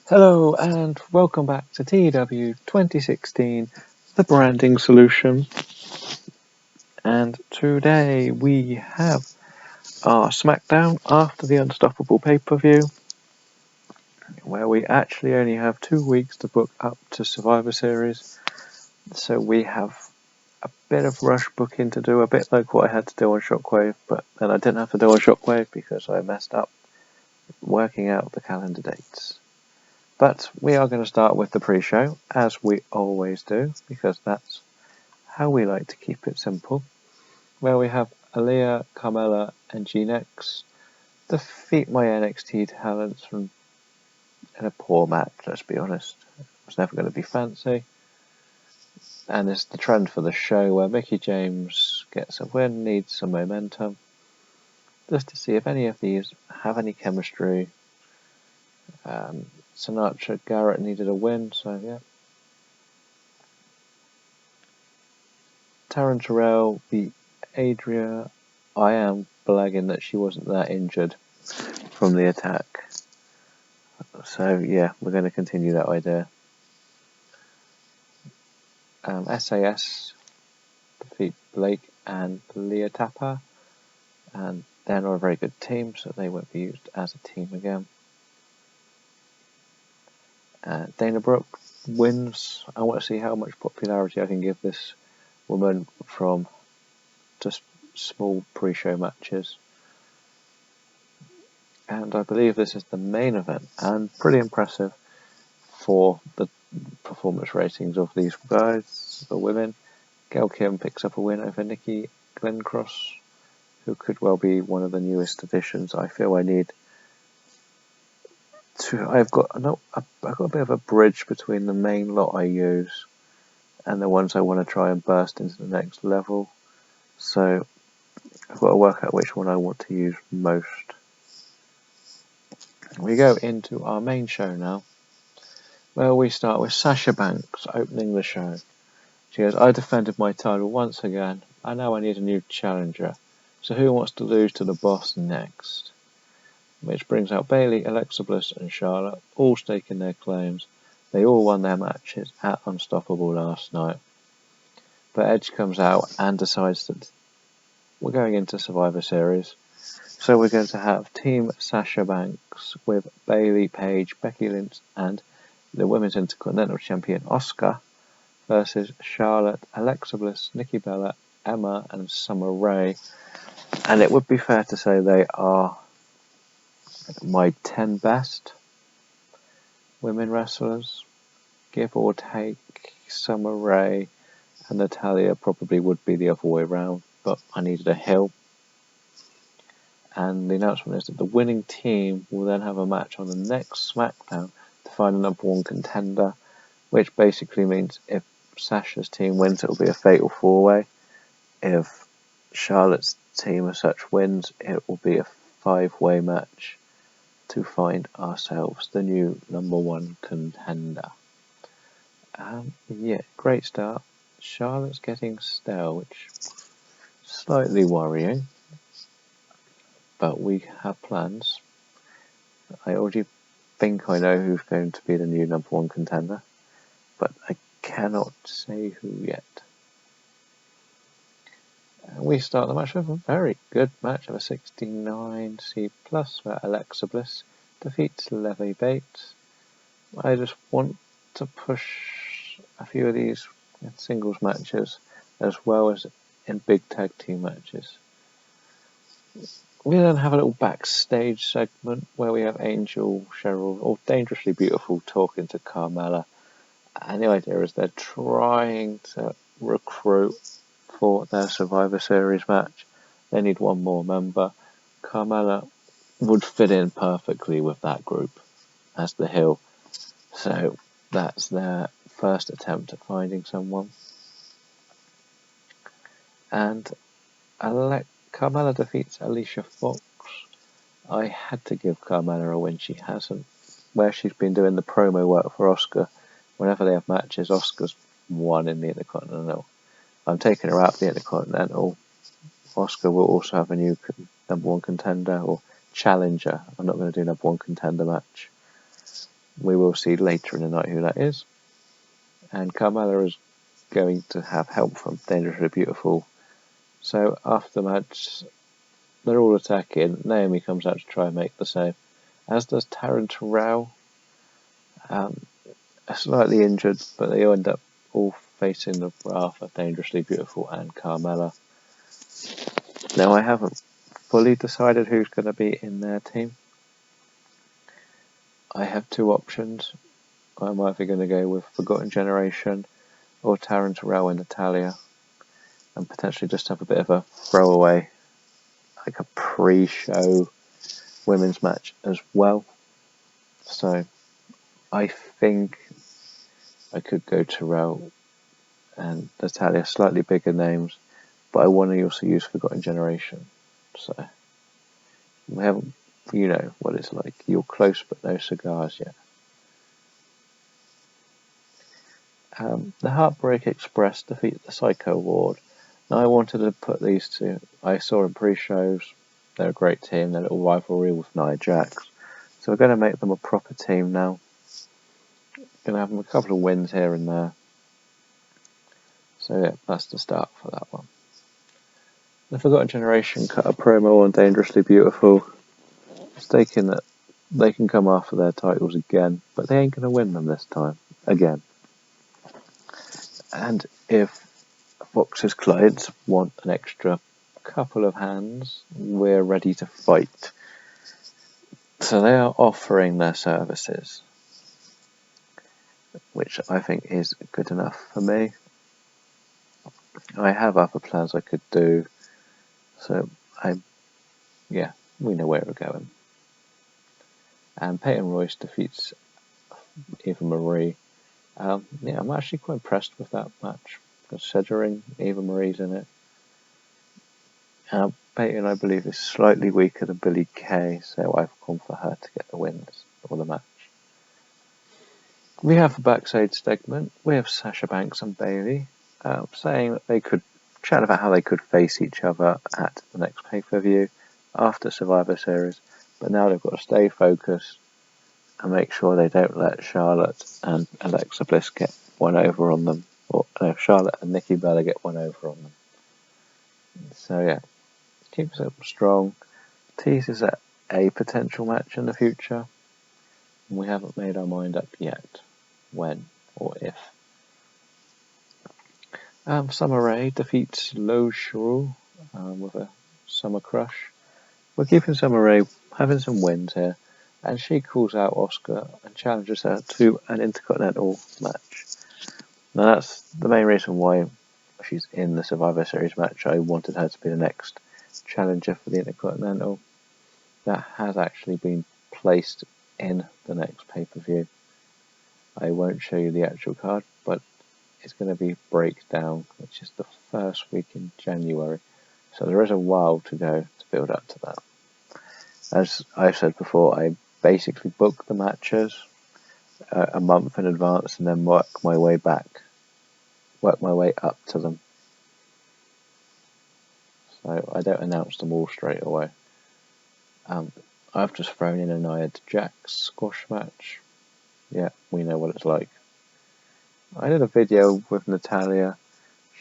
Hello and welcome back to TEW 2016, the branding solution. And today we have our Smackdown after the Unstoppable pay-per-view, where we actually only have 2 weeks to book up to Survivor Series. So we have a bit of rush booking to do, a bit like what I had to do on Shockwave, but then I didn't have to do on Shockwave because I messed up working out the calendar dates. But we are going to start with the pre-show, as we always do, because that's how we like to keep it simple. Where we have Aaliyah, Carmella, and G-Nex defeat my NXT talents in a poor match, let's be honest. It was never going to be fancy. And it's the trend for the show where Mickie James gets a win, needs some momentum, just to see if any of these have any chemistry. Sinatra Garrett needed a win, so yeah. Taryn Terrell beat Adria. I am blagging that she wasn't that injured from the attack. So yeah, we're going to continue that idea. SAS defeat Blake and Leah Tapper, and they're not a very good team, so they won't be used as a team again. Dana Brooke wins. I want to see how much popularity I can give this woman from just small pre-show matches. And I believe this is the main event, and pretty impressive for the performance ratings of these guys, the women. Gail Kim picks up a win over Nikki Glencross, who could well be one of the newest additions. I feel I need to. I've got a bit of a bridge between the main lot I use and the ones I want to try and burst into the next level. So I've got to work out which one I want to use most. We go into our main show now, where we start with Sasha Banks opening the show. She goes, I defended my title once again, and now I need a new challenger. So who wants to lose to the boss next? Which brings out Bayley, Alexa Bliss, and Charlotte, all staking their claims. They all won their matches at Unstoppable last night. But Edge comes out and decides that we're going into Survivor Series. So we're going to have Team Sasha Banks with Bayley, Paige, Becky Lynch, and the Women's Intercontinental Champion Asuka versus Charlotte, Alexa Bliss, Nikki Bella, Emma, and Summer Rae. And it would be fair to say they are my 10 best women wrestlers. Give or take, Summer Rae and Natalya probably would be the other way around, but I needed a hill. And the announcement is that the winning team will then have a match on the next Smackdown to find a number one contender, which basically means if Sasha's team wins, it will be a fatal four-way. If Charlotte's team as such wins, it will be a 5-way match to find ourselves the new number one contender. Yeah, great start. Charlotte's getting stale, which is slightly worrying, but we have plans. I already think I know who's going to be the new number one contender, but I cannot say who yet. We start the match with a very good match of a 69C+, where Alexa Bliss defeats Levy Bates. I just want to push a few of these singles matches as well as in big tag team matches. We then have a little backstage segment where we have Angel, Cheryl, or Dangerously Beautiful talking to Carmella. And the idea is they're trying to recruit for their Survivor Series match. They need one more member. Carmella would fit in perfectly with that group as the heel. So that's their first attempt at finding someone. And Carmella defeats Alicia Fox. I had to give Carmella a win. She hasn't. Where she's been doing the promo work for Asuka, whenever they have matches, Asuka's won in the Intercontinental. I'm taking her out of the Intercontinental. Asuka will also have a new number one contender or challenger. I'm not going to do number one contender match. We will see later in the night who that is. And Carmella is going to have help from Dangerously Beautiful. So after the match, they're all attacking. Naomi comes out to try and make the save, as does Taryn Terrell. Slightly injured, but they end up all facing the wrath of Dangerously Beautiful and Carmella. Now, I haven't fully decided who's going to be in their team. I have two options. I'm either going to go with Forgotten Generation or Taryn Terrell and Natalia, and potentially just have a bit of a throwaway, like a pre-show women's match as well. So I think I could go Terrell and Natalia, slightly bigger names, but I want to also use Forgotten Generation. So we haven't, you know what it's like. You're close but no cigars yet. The Heartbreak Express defeat the Psycho Ward. Now I wanted to put these two. I saw in pre-shows. They're a great team. They're a little rivalry with Nia Jax. So we're going to make them a proper team now. Going to have them a couple of wins here and there. So yeah, that's the start for that one. The Forgotten Generation cut a promo on Dangerously Beautiful, stating that they can come after their titles again, but they ain't going to win them this time. Again. And if Fox's clients want an extra couple of hands, we're ready to fight. So they are offering their services, which I think is good enough for me. I have other plans I could do, so we know where we're going. And Peyton Royce defeats Eva Marie. I'm actually quite impressed with that match, considering Eva Marie's in it. Peyton, I believe, is slightly weaker than Billie Kay, so I've gone for her to get the wins or the match. We have a backstage segment. We have Sasha Banks and Bayley saying that they could chat about how they could face each other at the next pay-per-view after Survivor Series, but now they've got to stay focused and make sure they don't let Charlotte and Alexa Bliss get one over on them, or no, Charlotte and Nikki Bella get one over on them. So yeah, keeps it strong, teases at a potential match in the future. We haven't made our mind up yet when or if. Summer Rae defeats Lo Shru with a Summer Crush. We're keeping Summer Rae having some wins here, and she calls out Asuka and challenges her to an Intercontinental match. Now that's the main reason why she's in the Survivor Series match. I wanted her to be the next challenger for the Intercontinental. That has actually been placed in the next pay-per-view. I won't show you the actual card, but it's going to be Breakdown, which is the first week in January. So there is a while to go to build up to that. As I've said before, I basically book the matches a month in advance and then work my way up to them. So I don't announce them all straight away. I've just thrown in a Nia Jax squash match. Yeah, we know what it's like. I did a video with Natalia.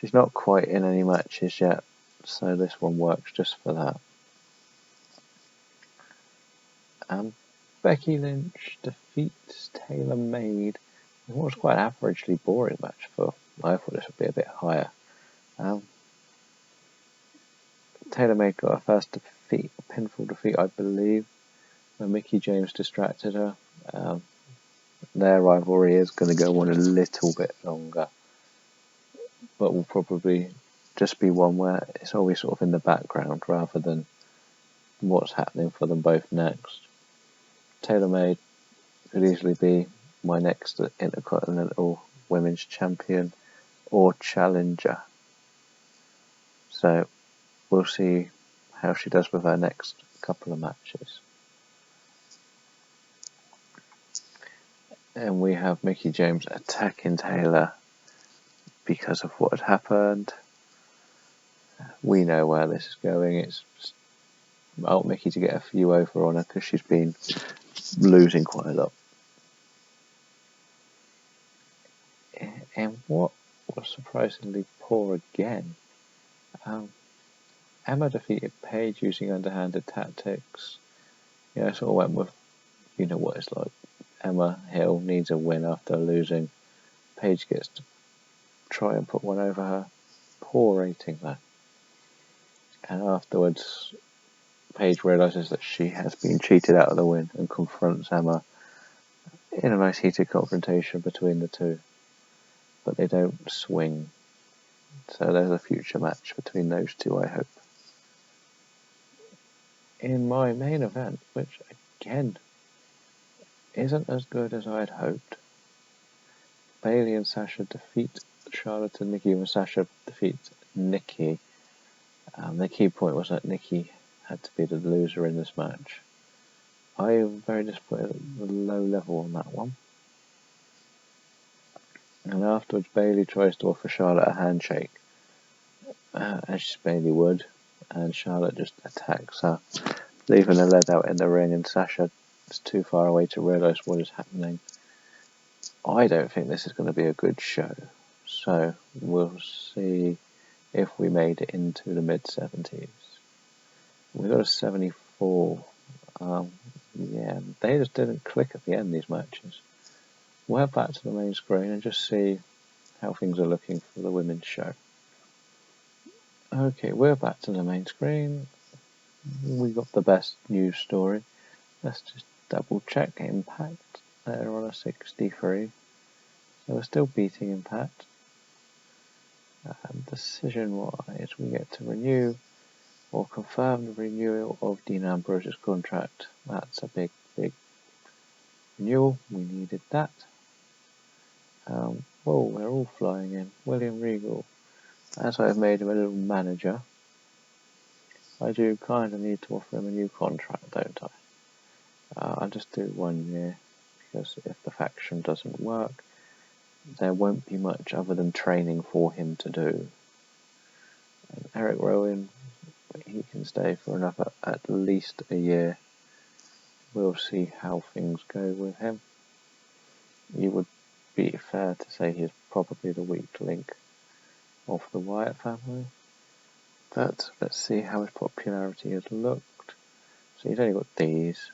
She's not quite in any matches yet, so this one works just for that. Becky Lynch defeats Taylor Made. It was quite an averagely boring match I thought this would be a bit higher. Taylor Made got her first pinfall defeat, I believe, when Mickie James distracted her. Their rivalry is going to go on a little bit longer, but will probably just be one where it's always sort of in the background rather than what's happening for them both next. Taylor Made could easily be my next Intercontinental Women's Champion or Challenger. So we'll see how she does with her next couple of matches. And we have Mickie James attacking Taylor because of what had happened. We know where this is going. It's Mickie to get a few over on her because she's been losing quite a lot. And what was surprisingly poor again, Emma defeated Paige using underhanded tactics. Sort of went with, you know what it's like. Emma Hill needs a win after losing. Paige gets to try and put one over her. Poor rating there. And afterwards, Paige realises that she has been cheated out of the win and confronts Emma in a nice heated confrontation between the two. But they don't swing. So there's a future match between those two, I hope. In my main event, which again isn't as good as I'd hoped, Bayley and Sasha defeat Charlotte and Nikki, when Sasha defeats Nikki. The key point was that Nikki had to be the loser in this match. I am very disappointed at the low level on that one. And afterwards, Bayley tries to offer Charlotte a handshake, as Bayley would, and Charlotte just attacks her, leaving her led out in the ring, and Sasha is too far away to realise what is happening. I don't think this is going to be a good show, so we'll see if we made it into the mid-70s. We got a 74. Yeah, they just didn't click at the end, these matches. We'll head back to the main screen and just see how things are looking for the women's show. Okay, we're back to the main screen. We got the best news story. Let's just double check Impact. They're on a 63. So we're still beating Impact. Decision-wise, we get to renew or confirm the renewal of Dean Ambrose's contract. That's a big, big renewal. We needed that. We're all flying in. William Regal. As I've made him a little manager, I do kind of need to offer him a new contract, don't I? I'll just do 1 year, because if the faction doesn't work, there won't be much other than training for him to do. And Eric Rowan, he can stay for another at least a year. We'll see how things go with him. You would be fair to say he's probably the weak link of the Wyatt family. But let's see how his popularity has looked. So he's only got these.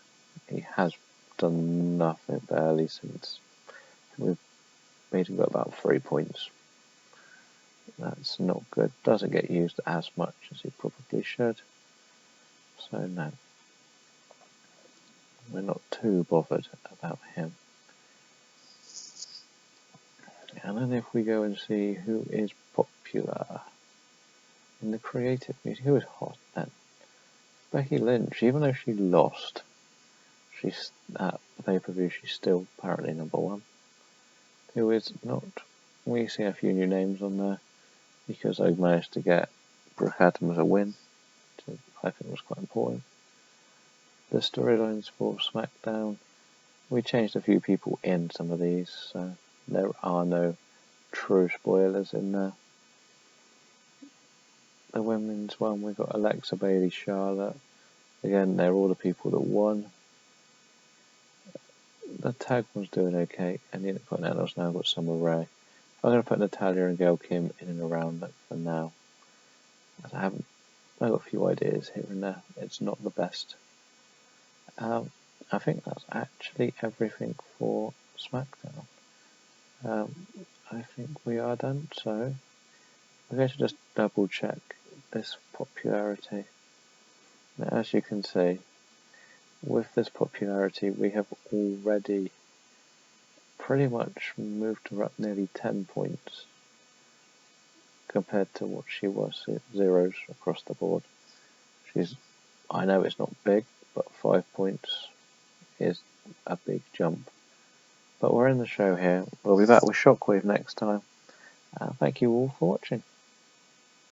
He has done nothing barely since we've made him got about 3 points. That's not good. Doesn't get used as much as he probably should. So no. We're not too bothered about him. And then if we go and see who is popular in the creative music, who is hot then? Becky Lynch, even though she lost, she's at the pay-per-view, she's still apparently number 1. Who is not? We see a few new names on there, because I managed to get Brooke Adams a win, which I think was quite important. The storylines for Smackdown, we changed a few people in some of these, so there are no true spoilers in there. The women's one, we got Alexa, Bayley, Charlotte. Again, they're all the people that won. The tag one's doing okay, and the Intercontinental's now got Summer Rae. I'm going to put Natalya and Gail Kim in and around that for now. I've got a few ideas here and there. It's not the best. I think that's actually everything for Smackdown. I think we are done, so we're going to just double check this popularity. Now, as you can see, with this popularity, we have already pretty much moved her up nearly 10 points compared to what she was, zeros across the board. I know it's not big, but 5 points is a big jump. But we're in the show here. We'll be back with Shockwave next time. Thank you all for watching.